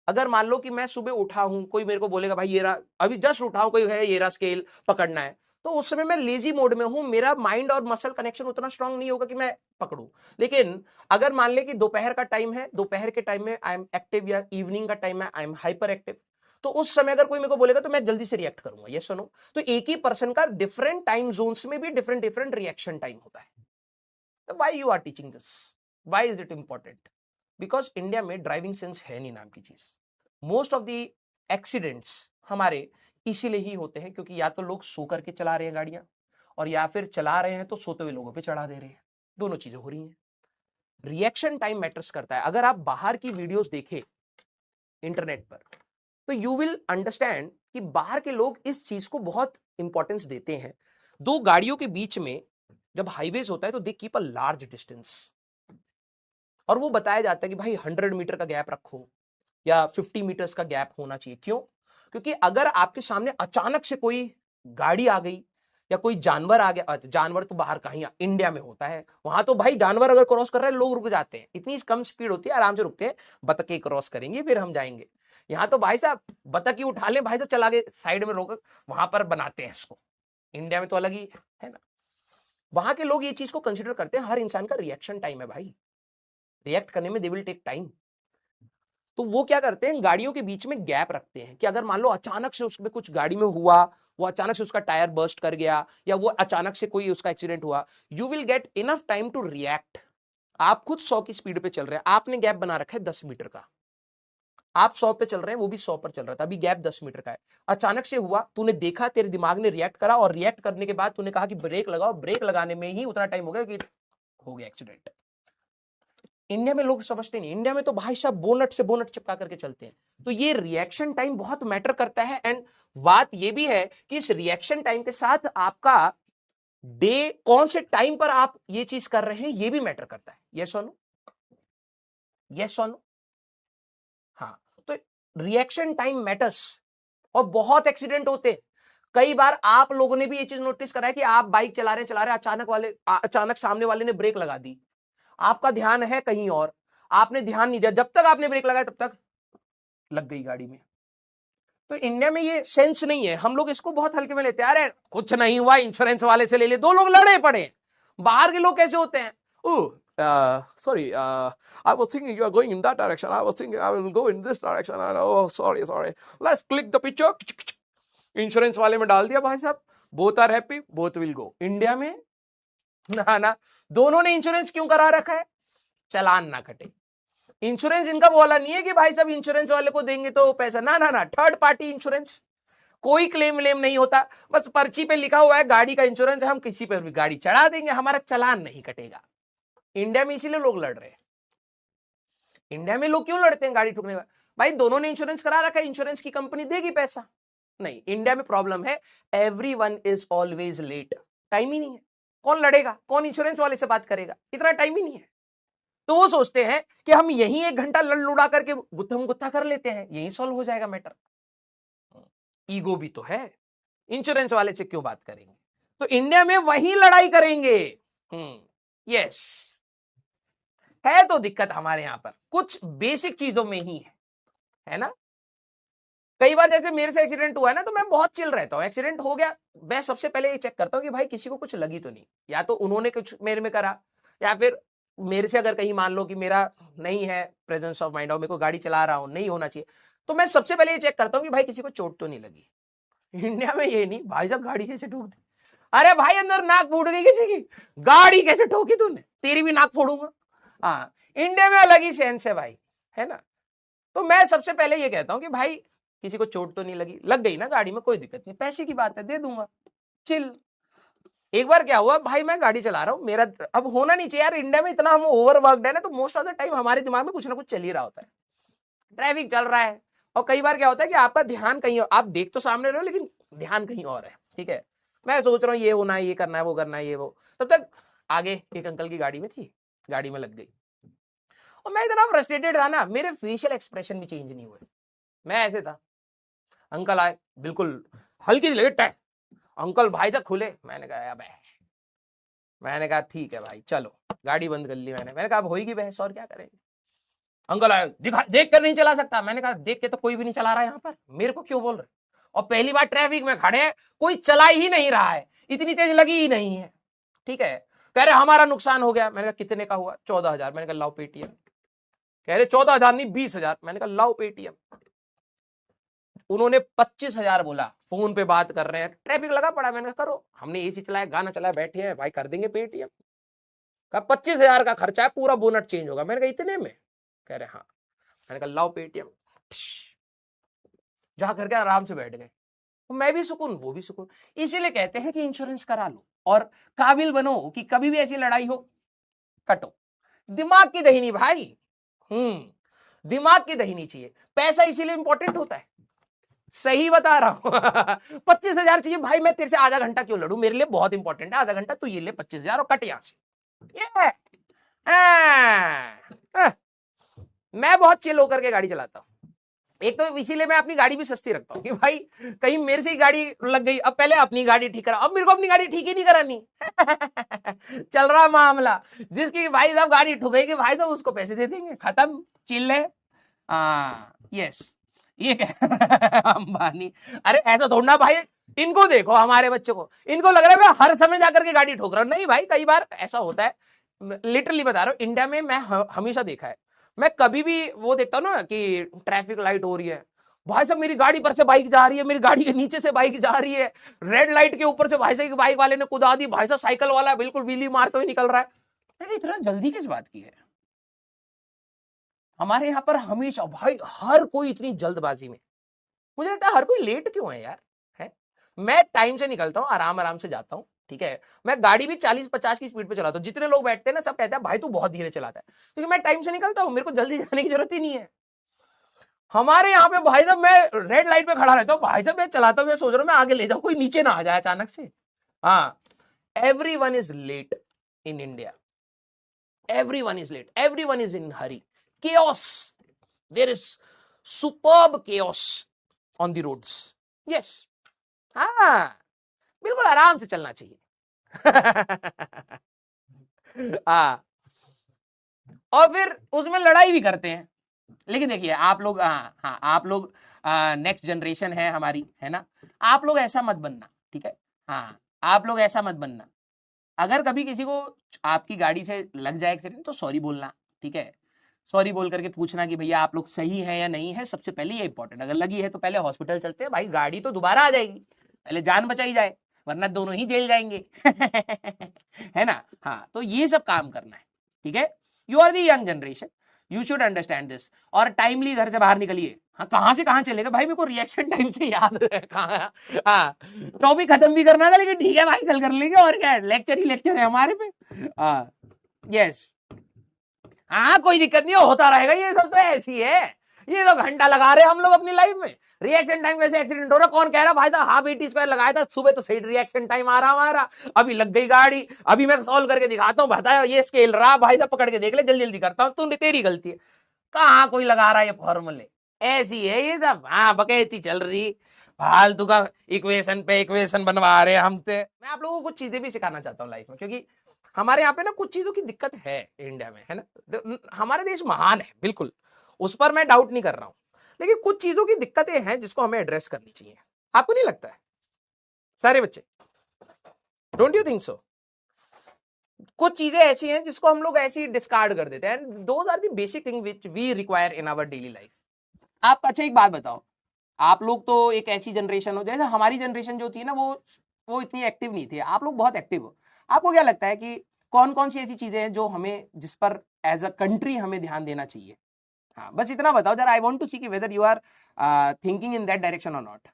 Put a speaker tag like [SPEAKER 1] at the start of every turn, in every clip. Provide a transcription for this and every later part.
[SPEAKER 1] अगर मान लो कि मैं सुबह उठा हूं, कोई मेरे को बोलेगा भाई ये रहा, अभी जस्ट उठाऊं, कोई है ये रहा स्केल पकड़ना है, तो उस समय मैं लेजी मोड में हूं, मेरा माइंड और मसल कनेक्शन उतना स्ट्रांग नहीं होगा कि मैं पकड़ूं। लेकिन अगर मान ले कि दोपहर का टाइम है, दोपहर के टाइम में आई एम एक्टिव, या इवनिंग का टाइम है आई एम हाइपर एक्टिव, तो उस समय अगर कोई मेरे को बोलेगा तो मैं जल्दी से रिएक्ट करूंगा, ये सुनो। तो एक ही पर्सन का डिफरेंट टाइम जोन्स में भी डिफरेंट डिफरेंट रिएक्शन टाइम होता है। तो why you are teaching this, why is it important? Because India में ड्राइविंग सेंस है नहीं नाम की चीज। मोस्ट ऑफ द एक्सीडेंट्स हमारे इसीलिए ही होते हैं क्योंकि या तो लोग सो करके चला रहे हैं गाड़ियां, और या फिर चला रहे हैं तो सोते हुए लोगों पे चढ़ा दे रहे हैं, दोनों चीजें हो रही हैं। रिएक्शन टाइम मैटर्स करता है। अगर आप बाहर की वीडियोस देखें इंटरनेट पर, तो यू विल अंडरस्टैंड कि बाहर के लोग इस चीज को बहुत इंपॉर्टेंस देते हैं। दो गाड़ियों के बीच में जब हाईवेज होता है तो they keep a large distance, और वो बताया जाता है कि भाई 100 मीटर का गैप रखो या 50 मीटर्स का गैप होना चाहिए। क्यों? क्योंकि अगर आपके सामने अचानक से कोई गाड़ी आ गई या कोई जानवर आ गया, जानवर तो बाहर कहीं इंडिया में होता है, वहां तो भाई जानवर अगर क्रॉस कर रहे हैं लोग रुक जाते हैं, इतनी कम स्पीड होती है, आराम से रुकते हैं, बतखें क्रॉस करेंगे फिर हम जाएंगे। यहाँ तो भाई साहब बतख ही उठा ले भाई साहब, चला के साइड में रोक, वहां पर बनाते हैं इसको। इंडिया में तो अलग ही है ना। वहां के लोग ये चीज को कंसिडर करते हैं, हर इंसान का रिएक्शन टाइम है भाई, रिएक्ट करने में दे विल टेक टाइम। तो वो क्या करते हैं, गाड़ियों के बीच में गैप रखते हैं कि अगर मान लो अचानक से उसमें कुछ गाड़ी में हुआ, वो अचानक से उसका टायर बर्स्ट कर गया, या वो अचानक से कोई उसका एक्सीडेंट हुआ, you will get enough time to react. आप खुद 100 की स्पीड पे चल रहे हैं, आपने गैप बना रखा है 10 मीटर का, आप 100 पे चल रहे हैं, वो भी 100 पर चल रहा था, अभी गैप 10 मीटर का है। अचानक से हुआ, तूने देखा, तेरे दिमाग ने रिएक्ट करा, और रिएक्ट करने के बाद तूने कहा कि ब्रेक लगाओ, ब्रेक लगाने में ही उतना टाइम हो गया कि हो गया एक्सीडेंट। इंडिया में लोग समझते नहीं, इंडिया में तो भाई साहब बोनट से बोनट चिपका करके चलते हैं। तो ये रिएक्शन टाइम बहुत मैटर करता है। एंड बात ये भी है कि इस रिएक्शन टाइम के साथ आपका डे कौन से टाइम पर आप ये चीज कर रहे हैं ये भी मैटर करता है। यस और नो, यस और नो। हाँ, तो रिएक्शन टाइम मैटर्स। और बहुत एक्सीडेंट होते हैं। कई बार आप लोगों ने भी ये चीज नोटिस करा है कि आप बाइक चला रहे अचानक सामने वाले ने ब्रेक लगा दी, आपका ध्यान है कहीं और, आपने ध्यान नहीं दिया, जब तक आपने ब्रेक लगाया तब तक लग गई गाड़ी में। तो इंडिया में ये सेंस नहीं है, हम लोग इसको बहुत हल्के में लेते हैं, अरे कुछ नहीं हुआ, इंश्योरेंस वाले से ले ले, दो लोग लड़े पड़े। बाहर के लोग कैसे होते हैं, sorry, I was thinking you are going in that direction, I was thinking I will go in this direction, oh sorry, let's click the picture, insurance वाले में डाल दिया भाई साहब, both are happy, both will go. India में ना, दोनों ने इंश्योरेंस क्यों करा रखा है, चालान ना कटे। इंश्योरेंस इनका वो वाला नहीं है कि भाई साहब इंश्योरेंस वाले को देंगे तो पैसा, ना, थर्ड पार्टी इंश्योरेंस, कोई क्लेम व्लेम नहीं होता, बस पर्ची पे लिखा हुआ है गाड़ी का इंश्योरेंस है, हम किसी पर भी गाड़ी चढ़ा देंगे, हमारा चालान नहीं कटेगा। इंडिया में इसीलिए लोग लड़ रहे हैं। इंडिया में लोग क्यों लड़ते हैं गाड़ी ठुकने का, भाई दोनों ने इंश्योरेंस करा रखा है, इंश्योरेंस की कंपनी देगी पैसा। नहीं, इंडिया में प्रॉब्लम है, everyone is always late, time ही नहीं है। कौन लड़ेगा, कौन इंश्योरेंस वाले से बात करेगा, इतना टाइम ही नहीं है। तो वो सोचते हैं कि हम यहीं 1 घंटा लड़ लुड़ा करके गुत्थम गुत्था कर लेते हैं, यहीं सॉल्व हो जाएगा मैटर। ईगो भी तो है, इंश्योरेंस वाले से क्यों बात करेंगे, तो इंडिया में वही लड़ाई करेंगे। यस, है तो दिक्कत हमारे यहां पर कुछ बेसिक चीजों में ही है ना। कई बार जैसे मेरे से एक्सीडेंट हुआ है ना, तो मैं बहुत चिल रहता हूँ, एक्सीडेंट हो गया, मैं सबसे पहले ये चेक करता हूँ कि भाई किसी को कुछ लगी तो नहीं, या तो उन्होंने कुछ मेरे में करा, या फिर मेरे से अगर कहीं मान लो कि मेरा नहीं है प्रेजेंस ऑफ माइंड और मेरे को गाड़ी चला रहा हूं, नहीं होना चाहिए, तो मैं सबसे पहले ये चेक करता हूँ कि भाई किसी को चोट तो नहीं लगी। इंडिया में ये नहीं, भाई साहब गाड़ी कैसे ठोक दी, अरे भाई अंदर नाक फूट गई किसी की, गाड़ी कैसे ठोकी तूने, तेरी भी नाक फोड़ूंगा। हाँ, इंडिया में अलग ही सेंस है भाई, है ना। तो मैं सबसे पहले ये कहता हूं कि भाई किसी को चोट तो नहीं लगी, लग गई ना गाड़ी में कोई दिक्कत नहीं, पैसे की बात है दे दूंगा, चिल। एक बार क्या हुआ भाई, मैं गाड़ी चला रहा हूं, मेरा अब होना नहीं चाहिए यार, इंडिया में इतना हम ओवरवर्कड है ना, तो मोस्ट ऑफ द टाइम हमारे दिमाग में कुछ ना कुछ चल ही रहा होता है, ट्रैफिक चल रहा है, और कई बार क्या होता है कि आपका ध्यान कहीं और, आप देख तो सामने रहे हो लेकिन ध्यान कहीं और है, ठीक है। मैं सोच रहा हूँ ये होना है, ये करना है, वो करना है, ये वो, तब तक आगे एक अंकल की गाड़ी में थी, गाड़ी में लग गई, और मैं इतना फ्रस्ट्रेटेड था ना, मेरे फेशियल एक्सप्रेशन भी चेंज नहीं हुए, मैं ऐसे था। अंकल आए, बिल्कुल हल्की सी लगे टै, अंकल भाई से खुले, मैंने कहा अबे, मैंने कहा ठीक है भाई चलो, गाड़ी बंद कर ली मैंने कहा अब होगी बहस और क्या करेंगे। अंकल आए, दिखा, देख कर नहीं चला सकता। मैंने कहा देख के तो कोई भी नहीं चला रहा है यहाँ पर, मेरे को क्यों बोल रहे? और पहली बार ट्रैफिक में खड़े, कोई चला ही नहीं रहा है, इतनी तेज लगी ही नहीं है। ठीक है, कह रहे हमारा नुकसान हो गया। मैंने कहा कितने का हुआ? 14,000। मैंने कहा लाओ पेटीएम। कह रहे 14,000 नहीं 20,000। मैंने कहा लाओ पेटीएम। उन्होंने 25,000 बोला। फोन पे बात कर रहे हैं, ट्रैफिक लगा पड़ा। मैंने कहा करो, हमने एसी चलाया, गाना चलाया, बैठे हैं भाई, कर देंगे पेटीएम। कहा 25,000 का खर्चा है, पूरा बोनट चेंज होगा। मैंने कहा इतने में? कह रहे हाँ। मैंने कहा लाओ पेटीएम। जा करके आराम से बैठ गए। मैं भी सुकून, वो भी सुकून। इसीलिए कहते हैं कि इंश्योरेंस करा लो और काबिल बनो कि कभी भी ऐसी लड़ाई हो, कटो। दिमाग की दही नहीं भाई, दिमाग की दही नहीं चाहिए। पैसा इसीलिए इंपॉर्टेंट होता है, सही बता रहा हूं। 25,000 चाहिए भाई, मैं तेरे से आधा घंटा क्यों लड़ू? मेरे लिए बहुत इंपॉर्टेंट है आधा घंटा, तू ये ले 25,000 और कट यहां से। ये मैं बहुत चिल होकर के गाड़ी चलाता हूं। एक तो इसीलिए मैं अपनी गाड़ी भी सस्ती रखता हूँ कि भाई कहीं मेरे से ही गाड़ी लग गई, अब पहले अपनी गाड़ी ठीक करा, अब मेरे को अपनी गाड़ी ठीक ही नहीं करानी। चल रहा मामला, जिसकी भाई साहब गाड़ी ठुकेगी भाई साहब उसको पैसे दे देंगे, खत्म, चिल है। यस, ये अंबानी। अरे ऐसा थोड़ा ना भाई, इनको देखो, हमारे बच्चों को, इनको लग रहा है मैं हर समय जाकर के गाड़ी ठोक रहा हूं। नहीं भाई, कई बार ऐसा होता है, लिटरली बता रहा हूं। इंडिया में मैं हमेशा देखा है, मैं कभी भी वो देखता हूं ना कि ट्रैफिक लाइट हो रही है, भाई साहब मेरी गाड़ी पर से बाइक जा रही है, मेरी गाड़ी के नीचे से बाइक जा रही है, रेड लाइट के ऊपर से भाई साहब बाइक वाले ने कुदा दी, भाई साहब साइकिल वाला बिल्कुल व्हीली मारते हुए निकल रहा है। इतना जल्दी किस बात की है? हमारे यहाँ पर हमेशा भाई हर कोई इतनी जल्दबाजी में। मुझे लगता है हर कोई लेट क्यों है यार? है, मैं टाइम से निकलता हूँ, आराम आराम से जाता हूँ। ठीक है, मैं गाड़ी भी 40-50 की स्पीड पे चलाता हूँ। जितने लोग बैठते हैं ना, सब कहते हैं भाई तू बहुत धीरे चलाता है, क्योंकि मैं टाइम से निकलता हूँ, मेरे को जल्दी जाने की जरूरत ही नहीं है। हमारे यहाँ पे भाई साहब मैं रेड लाइट पे खड़ा रहता हूँ, भाई साहब मैं चलाता हूँ, मैं सोच रहा हूँ मैं आगे ले जाऊँ, कोई नीचे ना आ जाए अचानक से। हाँ, everyone is late in India. Everyone is late. Everyone is in hurry. Chaos. There is superb chaos on the roads. Yes. हाँ, बिल्कुल आराम से चलना चाहिए। हाँ, और फिर उसमें लड़ाई भी करते हैं। लेकिन देखिए आप लोग, हाँ आप लोग नेक्स्ट जनरेशन है हमारी, है ना, आप लोग ऐसा मत बनना, ठीक है? हाँ, आप लोग ऐसा मत बनना। अगर कभी किसी को आपकी गाड़ी से लग जाए एक्सीडेंट, तो सॉरी बोलना, ठीक है? सॉरी बोल करके पूछना कि भैया आप लोग सही है या नहीं है, सबसे पहले ये इंपॉर्टेंट। अगर लगी है तो पहले हॉस्पिटल चलते हैं भाई, गाड़ी तो दोबारा आ जाएगी, पहले जान बचाई जाए, वरना दोनों ही जेल जाएंगे। है ना? हाँ, तो ये सब काम करना है, ठीक है? You are the young generation, you should understand this. और टाइमली घर से बाहर निकलिए। हाँ, कहाँ से कहाँ चलेगा भाई, मेरे को रिएक्शन टाइम से याद है कहाँ। हाँ, टॉपिक खत्म भी करना था, लेकिन ठीक है भाई कल कर लेंगे, और क्या है, लेक्चर ही लेक्चर है हमारे पे। हाँ, यस, हाँ कोई दिक्कत नहीं, होता रहेगा, ये सब तो ऐसी है। ये तो घंटा लगा रहे हैं हम लोग अपनी लाइफ में, रिएक्शन टाइम कैसे एक्सीडेंट हो रहा, कौन कह रहा भाई साहब हाफ 80 स्क्वायर लगाया था, सुबह तो सही रिएक्शन टाइम आ रहा हमारा, अभी लग गई गाड़ी, अभी मैं सॉल्व करके दिखाता हूँ, बताया ये स्केल रहा भाई साहब, पकड़ के देख ले, जल्दी जल्दी करता हूँ, तूने तेरी गलती है। कहाँ कोई लगा रहा है ये फॉर्मूले, ऐसी है ये सब। हाँ, बकैती चल रही, फालतू का इक्वेशन पे इक्वेशन बनवा रहे हैं हमसे। मैं आप लोगों को कुछ चीजें भी सिखाना चाहता हूँ लाइफ में, क्योंकि हमारे यहाँ पे ना कुछ चीजों की दिक्कत है इंडिया में, है ना। हमारा देश महान है बिल्कुल, उस पर मैं डाउट नहीं कर रहा हूँ, लेकिन कुछ चीजों की दिक्कतें हैं जिसको हमें एड्रेस करनी चाहिए। आपको नहीं लगता है सारे बच्चे? Don't you think so? कुछ चीजें ऐसी हैं जिसको हम लोग ऐसे ही डिस्कार्ड कर देते हैं, and those are the basic thing which we require in our daily life. आप अच्छा एक बात बताओ, आप लोग तो एक ऐसी जनरेशन हो, जैसे हमारी जनरेशन जो थी ना, वो इतनी एक्टिव नहीं थी, आप लोग बहुत एक्टिव हो। आपको क्या लगता है कि कौन कौन सी ऐसी चीजें हैं जो हमें, जिस पर एज अ कंट्री हमें ध्यान देना चाहिए? हाँ, बस इतना बताओ जरा, आई वांट टू सी कि whether you are thinking in that direction और नॉट।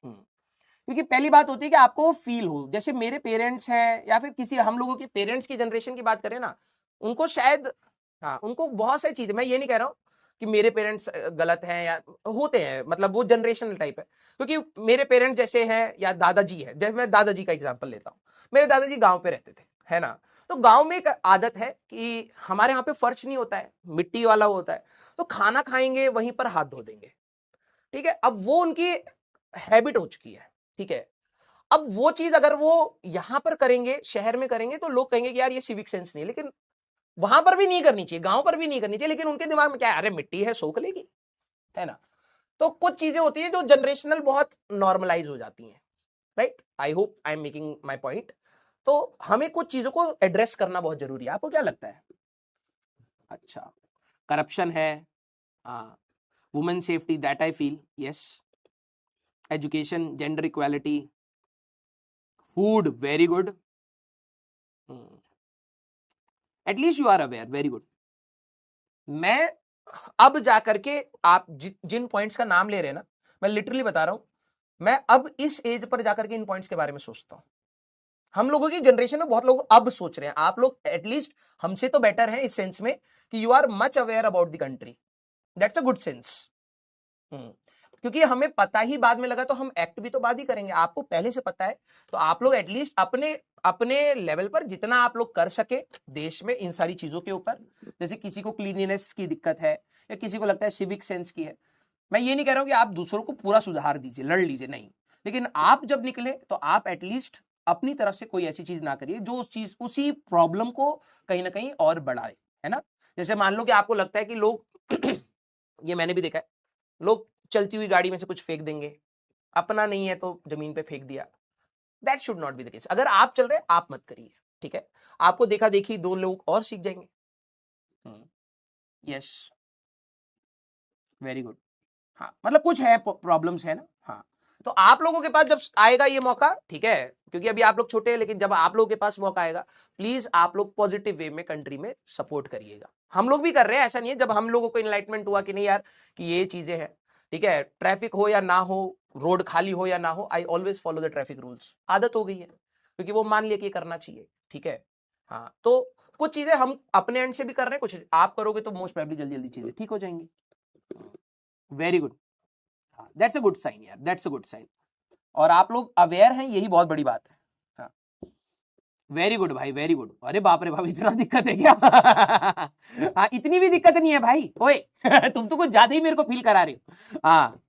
[SPEAKER 1] क्योंकि पहली बात होती है कि आपको फील हो, जैसे मेरे पेरेंट्स हैं या फिर किसी हम लोगों के पेरेंट्स की जनरेशन की बात करें ना, उनको शायद, हाँ उनको बहुत सारी चीजें, मैं ये नहीं कह रहा हूँ कि मेरे पेरेंट्स गलत हैं या होते हैं, मतलब वो जनरेशनल टाइप है, क्योंकि मेरे पेरेंट्स जैसे हैं या दादाजी है, जैसे मैं दादाजी का एग्जांपल लेता हूँ, मेरे दादाजी गांव पे रहते थे, है ना। तो गांव में एक आदत है कि हमारे यहाँ पे फर्श नहीं होता है, मिट्टी वाला होता है, तो खाना खाएंगे वहीं पर हाथ धो देंगे, ठीक है। अब वो उनकी हैबिट हो चुकी है, ठीक है। अब वो चीज अगर वो यहां पर करेंगे, शहर में करेंगे, तो लोग कहेंगे कि यार ये सिविक सेंस नहीं है, लेकिन वहां पर भी नहीं करनी चाहिए, गांव पर भी नहीं करनी चाहिए, लेकिन उनके दिमाग में क्या है, अरे मिट्टी है सोख लेगी, है ना। तो कुछ चीजें होती है जो जनरेशनल बहुत नॉर्मलाइज हो जाती हैं, right. I hope I am making my point. तो हमें कुछ चीजों को एड्रेस करना बहुत जरूरी है। आपको क्या लगता है? अच्छा, करप्शन है, women safety, that I feel, yes. Education, gender equality, food, very good, at least you are aware, very good. मैं अब जाकर के आप जिन पॉइंट्स का नाम ले रहे हैं ना, मैं लिटरली बता रहा हूं, मैं अब इस एज पर जाकर के इन पॉइंट्स के बारे में सोचता हूं। हम लोगों की जनरेशन में बहुत लोग अब सोच रहे हैं, आप लोग एटलीस्ट हमसे तो बेटर हैं इस सेंस में कि you are much aware about the country, that's a good sense. क्योंकि हमें पता ही बाद में लगा तो हम एक्ट भी तो बाद ही करेंगे, आपको पहले से पता है। तो आप लोग एटलीस्ट अपने अपने लेवल पर जितना आप लोग कर सके देश में इन सारी चीजों के ऊपर, जैसे किसी को क्लीनिनेस की दिक्कत है या किसी को लगता है सिविक सेंस की है, मैं ये नहीं कह रहा हूं कि आप दूसरों को पूरा सुधार दीजिए, लड़ लीजिए, नहीं। लेकिन आप जब निकले तो आप एटलीस्ट अपनी तरफ से कोई ऐसी चीज ना करिए जो उसी प्रॉब्लम को कहीं ना कहीं और बढ़ाए, है ना। जैसे मान लो कि आपको लगता है कि लोग ये मैंने भी देखा है, लोग चलती हुई गाड़ी में से कुछ फेंक देंगे, अपना नहीं है तो जमीन पे फेंक दिया। That should not be the case. अगर आप चल रहे हैं आप मत करिए, ठीक है। आपको देखा देखी दो लोग और सीख जाएंगे। Yes, very good. हाँ, मतलब कुछ है, प्रॉब्लम्स है ना। हाँ, तो आप लोगों के पास जब आएगा ये मौका, ठीक है, क्योंकि अभी आप लोग छोटे हैं, लेकिन जब आप लोगों के पास मौका आएगा, प्लीज आप लोग पॉजिटिव वे में कंट्री में सपोर्ट करिएगा। हम लोग भी कर रहे हैं, ऐसा नहीं है। जब हम लोगों को इनलाइटमेंट हुआ कि नहीं यार कि ये चीजें हैं, ठीक है, ट्रैफिक हो या ना हो, रोड खाली हो या ना हो, I always follow the traffic rules. आदत हो गई है, क्योंकि वो मान लिया कि करना चाहिए, ठीक है। हाँ, तो कुछ चीजें हम अपने एंड से भी कर रहे हैं, कुछ आप करोगे तो मोस्ट प्रोबेबली जल्दी जल्दी चीजें ठीक हो जाएंगी। Very good, that's a good sign यार, दैट्स अ गुड साइन। और आप लोग अवेयर हैं, यही बहुत बड़ी बात है। हाँ, वेरी गुड भाई, वेरी गुड। अरे बाप रे बाप, इतना दिक्कत है क्या? हाँ, इतनी भी दिक्कत नहीं है भाई, ओए। तुम तो कुछ ज्यादा ही मेरे को फील करा रहे हो। हाँ,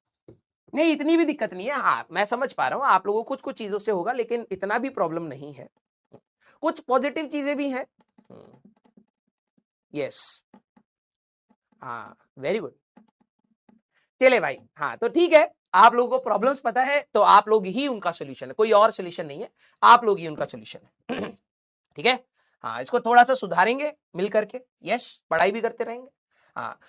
[SPEAKER 1] नहीं इतनी भी दिक्कत नहीं है। हाँ, मैं समझ पा रहा हूँ आप लोगों को कुछ कुछ चीजों से होगा, लेकिन इतना भी प्रॉब्लम नहीं है। कुछ पॉजिटिव चीजें भी हैं। यस, हाँ, वेरी गुड। चले भाई, हाँ, तो ठीक है। आप लोगों को प्रॉब्लम्स पता है, तो आप लोग ही उनका सोल्यूशन है, कोई और सोल्यूशन नहीं है, आप लोग ही उनका सोल्यूशन है। ठीक है। हाँ, इसको थोड़ा सा सुधारेंगे मिल करके, यस, पढ़ाई भी करते रहेंगे। हाँ,